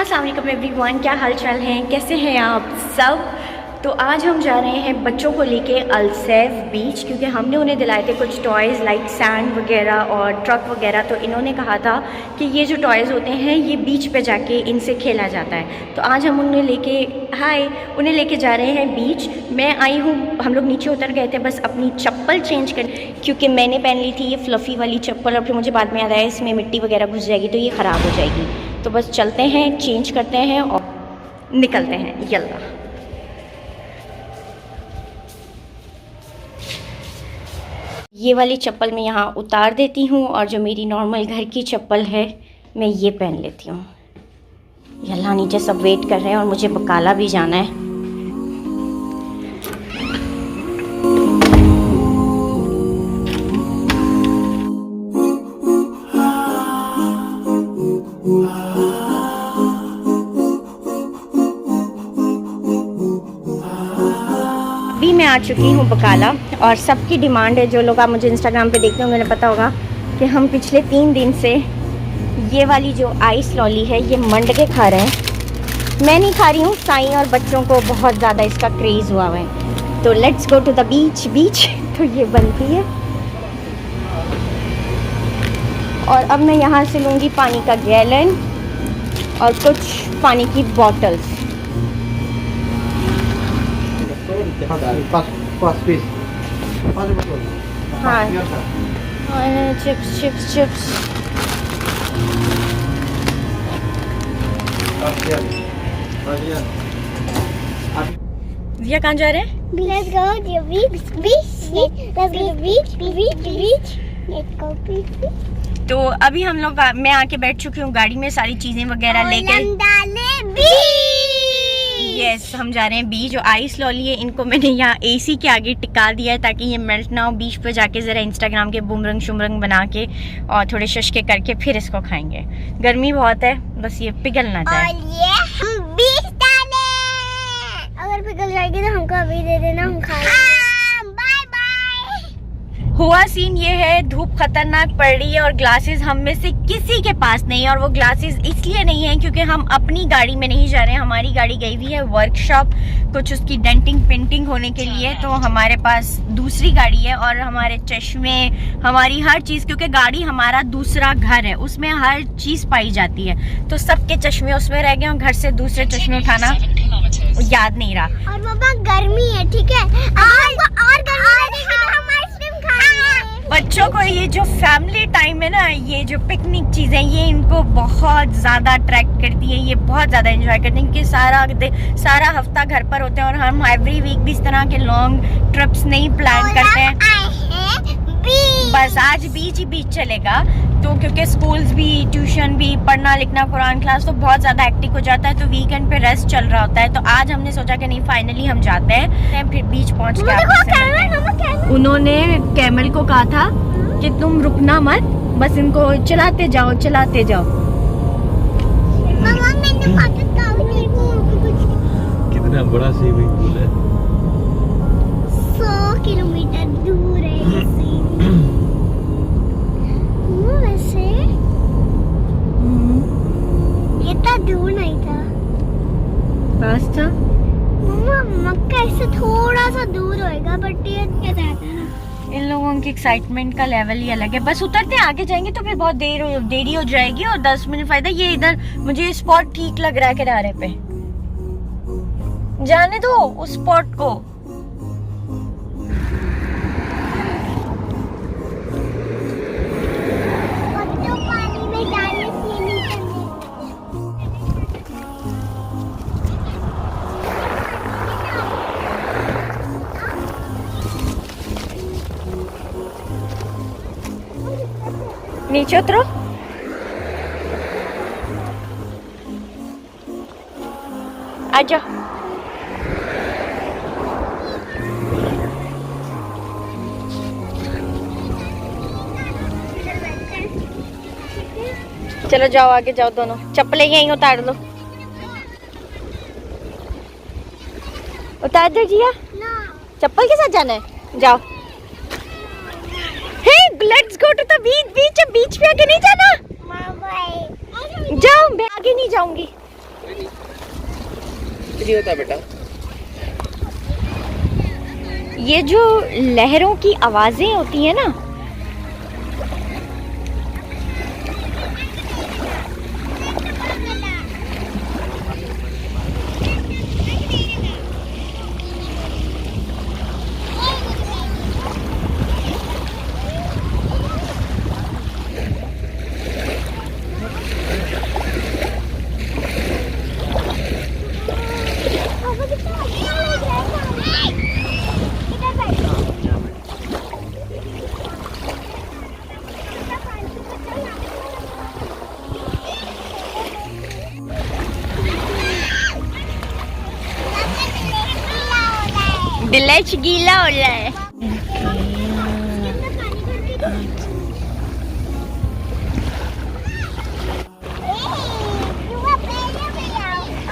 अस्सलाम वालेकुम एवरीवन, क्या हाल चाल हैं, कैसे हैं आप सब। तो आज हम जा रहे हैं बच्चों को लेके अल्सैफ बीच, क्योंकि हमने उन्हें दिलाए थे कुछ टॉयज़ लाइक सैंड वगैरह और ट्रक वगैरह। तो इन्होंने कहा था कि ये जो टॉयज़ होते हैं ये बीच पे जाके इनसे खेला जाता है। तो आज हम उन्हें लेके जा रहे हैं बीच। मैं आई हूँ, हम लोग नीचे उतर गए थे बस अपनी चप्पल चेंज कर, क्योंकि मैंने पहन ली थी ये फ्लफ़ी वाली चप्पल और फिर मुझे बाद में याद आया इसमें मिट्टी वगैरह घुस जाएगी तो ये ख़राब हो जाएगी। तो बस चलते हैं, चेंज करते हैं और निकलते हैं। यल्ला। ये वाली चप्पल मैं यहाँ उतार देती हूँ और जो मेरी नॉर्मल घर की चप्पल है मैं ये पहन लेती हूँ। यल्ला, नीचे सब वेट कर रहे हैं और मुझे बकाला भी जाना है। अभी मैं आ चुकी हूँ बकाला और सबकी डिमांड है, जो लोग आप मुझे इंस्टाग्राम पे देखते होंगे उन्हें पता होगा कि हम पिछले 3 दिन से ये वाली जो आइस लॉली है ये मंडके खा रहे हैं। मैं नहीं खा रही हूँ, साईं और बच्चों को बहुत ज़्यादा इसका क्रेज़ हुआ है। तो let's go to the beach. तो ये बनती है और अब मैं यहाँ से लूँगी पानी का गैलन और कुछ पानी की बॉटल्स। हाँ, चिप्स। भैया कहाँ जा रहे हैं? Let's go to the beach. Let's go to the beach. Let's go beach. तो अभी हम लोग, मैं आके बैठ चुकी हूँ गाड़ी में, सारी चीजें वगैरह लेके। यस, हम जा रहे हैं बीच। जो आइस लॉली है इनको मैंने यहाँ एसी के आगे टिका दिया है ताकि ये मेल्ट ना हो। बीच पे जाके ज़रा इंस्टाग्राम के बुमरंग शुमरंग बना के और थोड़े शशके करके फिर इसको खाएंगे। गर्मी बहुत है, बस ये पिघल ना जाए। और ये हम बीच डाले, अगर पिघल जाएगी तो हमको अभी दे देना, हम खाएंगे। Bye bye. हुआ सीन ये है, धूप खतरनाक पड़ रही है और ग्लासेस हम में से किसी के पास नहीं है। और वो ग्लासेस इसलिए नहीं है क्योंकि हम अपनी गाड़ी में नहीं जा रहे हैं। हमारी गाड़ी गई हुई है वर्कशॉप, कुछ उसकी डेंटिंग पेंटिंग होने के लिए। तो हमारे पास दूसरी गाड़ी है और हमारे चश्मे, हमारी हर चीज़, क्योंकि गाड़ी हमारा दूसरा घर है, उसमें हर चीज़ पाई जाती है। तो सबके चश्मे उसमें रह गए और घर से दूसरे चश्मे उठाना याद नहीं रहा। और बाबा गर्मी है, ठीक है, और गर्मी बच्चों को ये जो फैमिली टाइम है ना, ये जो पिकनिक चीज़ें, ये इनको बहुत ज़्यादा अट्रैक्ट करती है। ये बहुत ज़्यादा एंजॉय करते हैं क्योंकि सारा हफ्ता घर पर होते हैं और हम एवरी वीक भी इस तरह के लॉन्ग ट्रिप्स नहीं प्लान करते हैं। बस आज बीच ही बीच चलेगा। तो क्योंकि स्कूल्स भी, ट्यूशन भी, पढ़ना लिखना, कुरान क्लास तो बहुत ज़्यादा हेक्टिक हो जाता है। तो वीकेंड पे रेस्ट चल रहा होता है। तो आज हमने सोचा कि नहीं, फाइनली हम जाते हैं, फिर बीच पहुंच के आपसे। उन्होंने कैमल को कहा था कि तुम रुकना मत, बस इनको चलाते जाओ। कितना बड़ा स्विमिंग पूल है, 100 किलोमीटर दूर है वैसे। ये तो दूर नहीं था, पास था। मक्का इससे थोड़ा सा दूर होएगा, बट ये कैसा है ना, इन लोगों की एक्साइटमेंट का लेवल ही अलग है। बस उतरते आगे जाएंगे तो फिर बहुत देरी हो जाएगी और 10 मिनट फायदा। ये इधर मुझे स्पॉट ठीक लग रहा है, किनारे पे जाने दो उस स्पॉट को। नीचे उतरो। आजा। चलो जाओ, आगे जाओ दोनों। चप्पलें यहीं उतार लो। उतार दो जिया। चप्पल के साथ जाना है, जाओ। Let's go to the beach. Beach पे आगे नहीं जाना। जाओ, मैं आगे नहीं जाऊंगी। नहीं होता बेटा। ये जो लहरों की आवाजें होती है ना, दिलच गीला हो रहा है।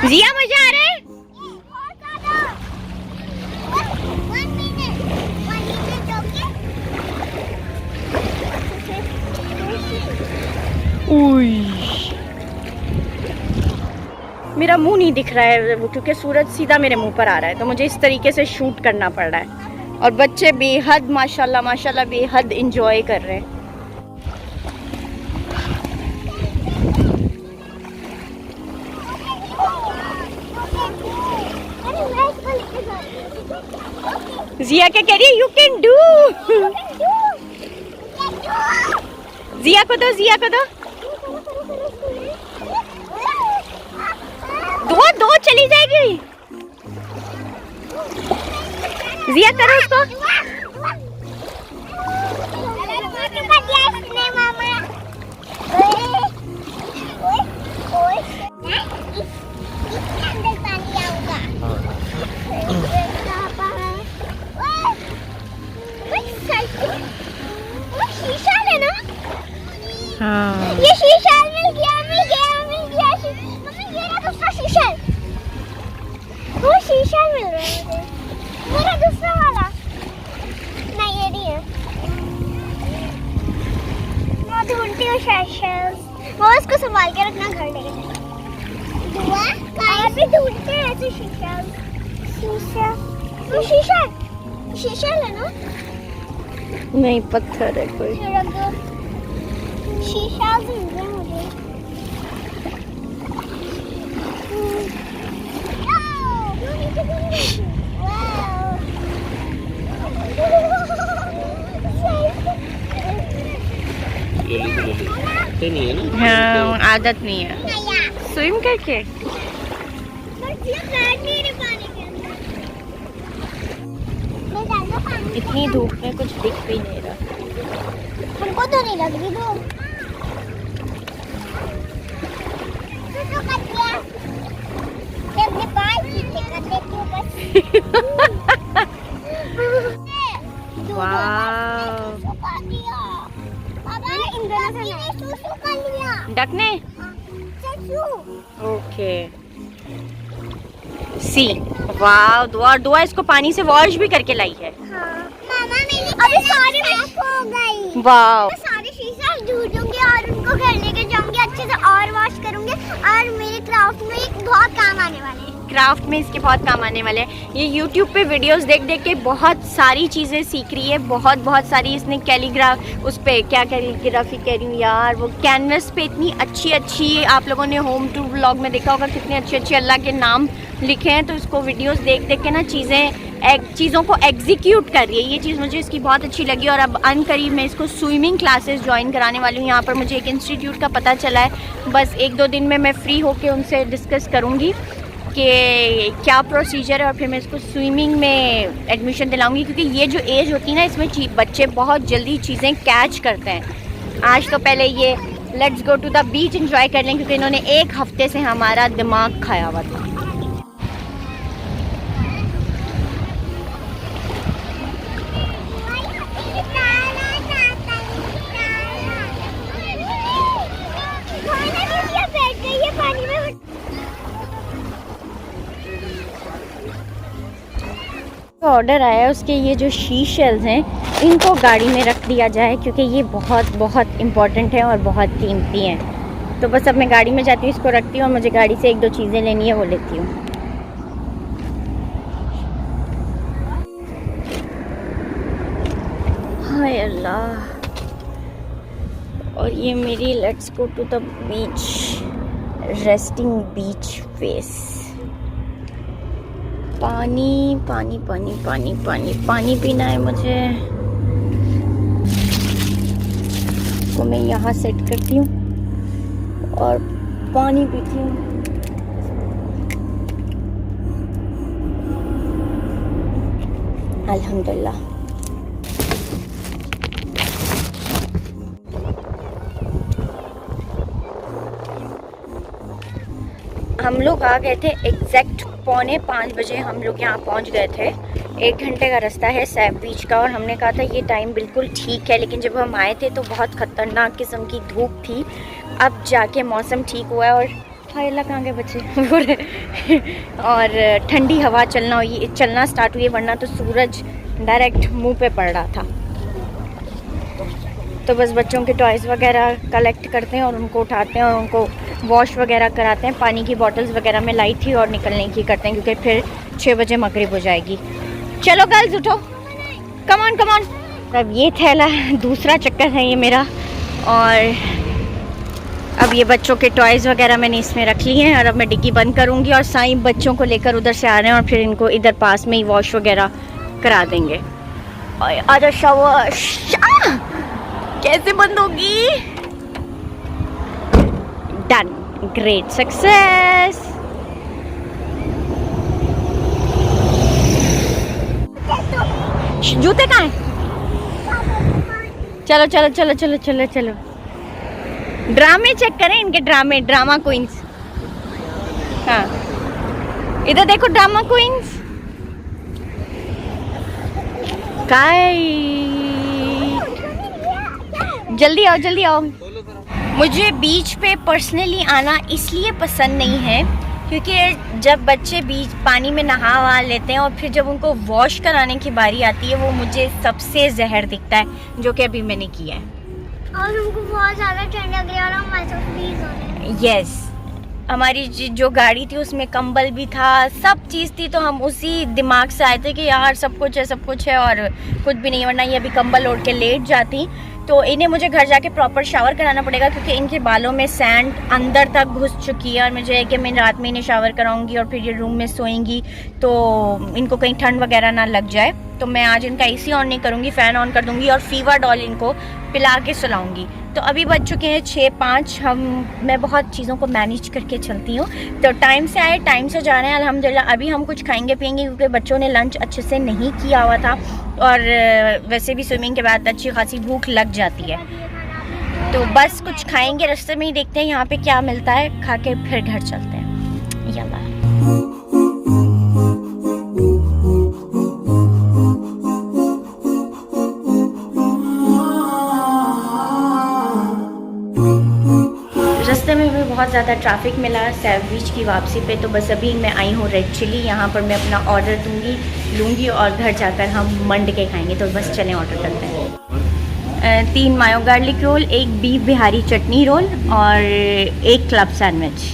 जिया मजा आ रहा है। मेरा मुंह नहीं दिख रहा है क्योंकि सूरज सीधा मेरे मुंह पर आ रहा है, तो मुझे इस तरीके से शूट करना पड़ रहा है। और बच्चे बेहद माशाल्लाह माशाल्लाह बेहद इंजॉय कर रहे हैं। जिया क्या कह रही है? You can do. जिया को दो, जिया को दो। दो दो चली जाएगी। जिया करो उसको। शीशा लेना। हाँ। ये शीशा मिल गया, मिल गया, मिल गया। मम्मी ये रहा दूसरा शीशा। वो शीशा मिल रहा है मुझे। मेरा दूसरा वाला। नहीं ये नहीं है। मैं ढूंढती हूँ शेल्स। वो इसको संभाल के रखना घर लेके। दुआ कहाँ भी ढूंढते हैं ऐसे शीशा। शीशा। वो शीशा। शीशा लेना। नहीं पत्थर है कोई। शीशा मिल रहा है मुझे। नहीं है ना। हाँ आदत नहीं है स्विम करके। इतनी धूप में कुछ दिख भी नहीं रहा। हमको तो नहीं लग रही धूप। डक ने ओके सी वाव। दुआ दुआ इसको पानी से वॉश भी करके लाई है। मामा मेरी अभी सारी हो गई। वाव। सारे शीशा ढूंढूंगी और उनको घर लेके जाऊंगी, अच्छे से और वॉश करूंगी और मेरे क्राफ्ट में बहुत काम आने वाले हैं। क्राफ्ट में इसके बहुत काम आने वाले हैं। ये YouTube पे वीडियोस देख देख के बहुत सारी चीज़ें सीख रही है। बहुत सारी इसने कैलीग्राफ उस पे क्या कैलीग्राफी कह रही हूँ यार, वो कैनवस पे इतनी अच्छी आप लोगों ने होम टू व्लॉग में देखा होगा कितने अच्छे अल्लाह के नाम लिखे हैं। तो इसको वीडियोस देख देख के ना चीज़ों को एग्जीक्यूट कर रही है। ये चीज़ मुझे इसकी बहुत अच्छी लगी। और अब अनकरीब मैं इसको स्विमिंग क्लासेस ज्वाइन कराने वाली हूँ। यहाँ पर मुझे एक इंस्टीट्यूट का पता चला है। बस 1-2 दिन में मैं फ्री होकर उनसे डिस्कस करूँगी कि क्या प्रोसीजर है और फिर मैं इसको स्विमिंग में एडमिशन दिलाऊंगी। क्योंकि ये जो एज होती है ना, इसमें बच्चे बहुत जल्दी चीज़ें कैच करते हैं। आज तो पहले ये let's go to the beach enjoy कर लें, क्योंकि इन्होंने 1 हफ्ते से हमारा दिमाग खाया हुआ था। ऑर्डर आया है उसके, ये जो शीशेल्स हैं इनको गाड़ी में रख दिया जाए क्योंकि ये बहुत इम्पोर्टेंट है और बहुत कीमती हैं। तो बस अब मैं गाड़ी में जाती हूँ, इसको रखती हूँ और मुझे गाड़ी से 1-2 चीज़ें लेनी है, वो लेती हूँ। हाय अल्लाह। और ये मेरी let's go to the beach, resting beach face. पानी पानी पानी पानी पानी पानी पीना है मुझे, तो मैं यहाँ सेट करती हूँ और पानी पीती हूँ। अल्हम्दुलिल्लाह। हम लोग आ गए थे एग्जैक्ट 4:45 बजे हम लोग यहाँ पहुँच गए थे। 1 घंटे का रास्ता है सैफ बीच का, और हमने कहा था ये टाइम बिल्कुल ठीक है, लेकिन जब हम आए थे तो बहुत ख़तरनाक किस्म की धूप थी। अब जाके मौसम ठीक हुआ है और हाय अल्लाह कहाँ गए बच्चे और ठंडी हवा चलना स्टार्ट हुई, वरना तो सूरज डायरेक्ट मुंह पे पड़ रहा था। तो बस बच्चों के टॉयज़ वगैरह कलेक्ट करते हैं और उनको उठाते हैं और उनको वॉश वगैरह कराते हैं। पानी की बॉटल्स वगैरह में लाई थी और निकलने की करते हैं, क्योंकि फिर 6 बजे मगरिब हो जाएगी। चलो गर्ल्स उठो, कम ऑन कम ऑन। अब ये थैला दूसरा चक्कर है ये मेरा, और अब ये बच्चों के टॉयज़ वगैरह मैंने इसमें रख लिए हैं और अब मैं डिग्गी बंद करूँगी और साईं बच्चों को लेकर उधर से आ रहे हैं और फिर इनको इधर पास में ही वॉश वगैरह करा देंगे। आजा शावर, कैसे बंद होगी? Done, great success. जूते कहाँ हैं? चलो चलो चलो चलो चलो चलो, ड्रामे चेक करें इनके, ड्रामा क्वींस। हाँ इधर देखो ड्रामा क्वींस। जल्दी आओ जल्दी आओ। मुझे बीच पे पर्सनली आना इसलिए पसंद नहीं है क्योंकि जब बच्चे बीच पानी में नहा वहा लेते हैं और फिर जब उनको वॉश कराने की बारी आती है, वो मुझे सबसे जहर दिखता है, जो कि अभी मैंने किया है। और उनको बहुत ज़्यादा ठंड लग रही है और हम ऐसा फ्रीज हो रहे हैं। यस, हमारी जो गाड़ी थी उसमें कंबल भी था, सब चीज़ थी, तो हम उसी दिमाग से आए थे कि यार सब कुछ है और कुछ भी नहीं, वरना ये अभी कंबल ओढ़ के लेट जाती। तो इन्हें मुझे घर जाके प्रॉपर शावर कराना पड़ेगा क्योंकि इनके बालों में सैंड अंदर तक घुस चुकी है, और मुझे है कि मैं रात में इन्हें शावर कराऊंगी और फिर ये रूम में सोएंगी तो इनको कहीं ठंड वगैरह ना लग जाए। तो मैं आज इनका एसी ऑन नहीं करूँगी, फ़ैन ऑन कर दूँगी और फीवर डॉल इनको पिला के सुलाऊँगी। तो अभी बज चुके हैं 6:05। मैं बहुत चीज़ों को मैनेज करके चलती हूँ, तो टाइम से आए टाइम से जा रहे हैं अल्हम्दुलिल्लाह। अभी हम कुछ खाएंगे पियेंगे क्योंकि बच्चों ने लंच अच्छे से नहीं किया हुआ था, और वैसे भी स्विमिंग के बाद अच्छी खासी भूख लग जाती है। तो बस कुछ खाएंगे, रास्ते में ही देखते हैं यहाँ पे क्या मिलता है, खा के फिर घर चलते हैं। यल्ला। रास्ते में भी बहुत ज़्यादा ट्रैफिक मिला सैफ बीच की वापसी पे, तो बस अभी मैं आई हूँ रेड चिली। यहाँ पर मैं अपना ऑर्डर लूँगी और घर जाकर हम मंड के खाएंगे। तो बस चलें ऑर्डर करते हैं। 3 मायो गार्लिक रोल, 1 बीफ बिहारी चटनी रोल और 1 क्लब सैंडविच।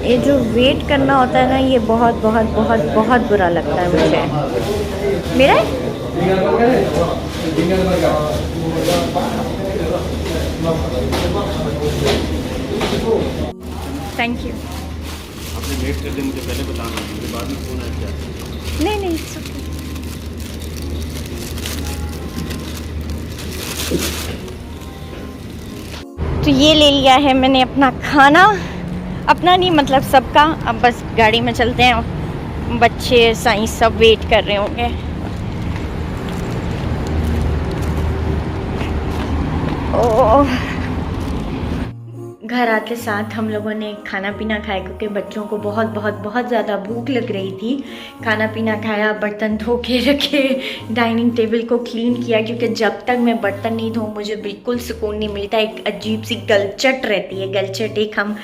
ये जो वेट करना होता है ना, ये बहुत बहुत बहुत बहुत बुरा लगता है मुझे। मेरा थैंक यू। आपने वेट कर देने से पहले बताना, फिर बाद में फोन आया क्या? नहीं तो ये ले लिया है मैंने अपना खाना, अपना नहीं मतलब सबका। अब बस गाड़ी में चलते हैं, बच्चे साईं सब वेट कर रहे होंगे। ओह, घर आते साथ हम लोगों ने खाना पीना खाया क्योंकि बच्चों को बहुत बहुत बहुत ज़्यादा भूख लग रही थी। खाना पीना खाया, बर्तन धो के रखे, डाइनिंग टेबल को क्लीन किया क्योंकि जब तक मैं बर्तन नहीं धोऊं मुझे बिल्कुल सुकून नहीं मिलता। एक अजीब सी गलचट रहती है। गलचट एक हम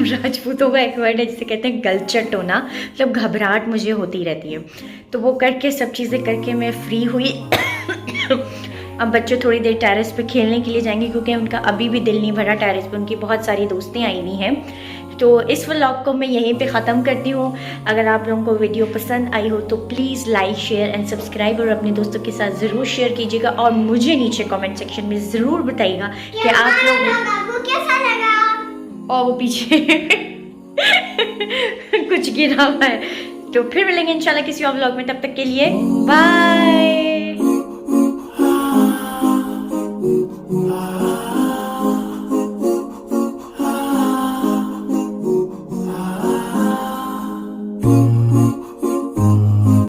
राजपूतों का एक वर्ड है जिसे कहते हैं गलचट होना, मतलब घबराहट मुझे होती रहती है। तो वो करके सब चीज़ें करके मैं फ्री हुई। अब बच्चे थोड़ी देर टेरेस पे खेलने के लिए जाएंगे क्योंकि उनका अभी भी दिल नहीं भरा टेरेस पे, उनकी बहुत सारी दोस्तें आई हुई हैं। तो इस व्लॉग को मैं यहीं पे ख़त्म करती हूँ। अगर आप लोगों को वीडियो पसंद आई हो तो please like, share and subscribe और अपने दोस्तों के साथ ज़रूर शेयर कीजिएगा और मुझे नीचे कमेंट सेक्शन में ज़रूर बताइएगा कि आप लोग कैसा लगा। और वो पीछे कुछ गिरा हुआ है। तो फिर मिलेंगे इंशाल्लाह किसी और व्लॉग में, तब तक के लिए बाय।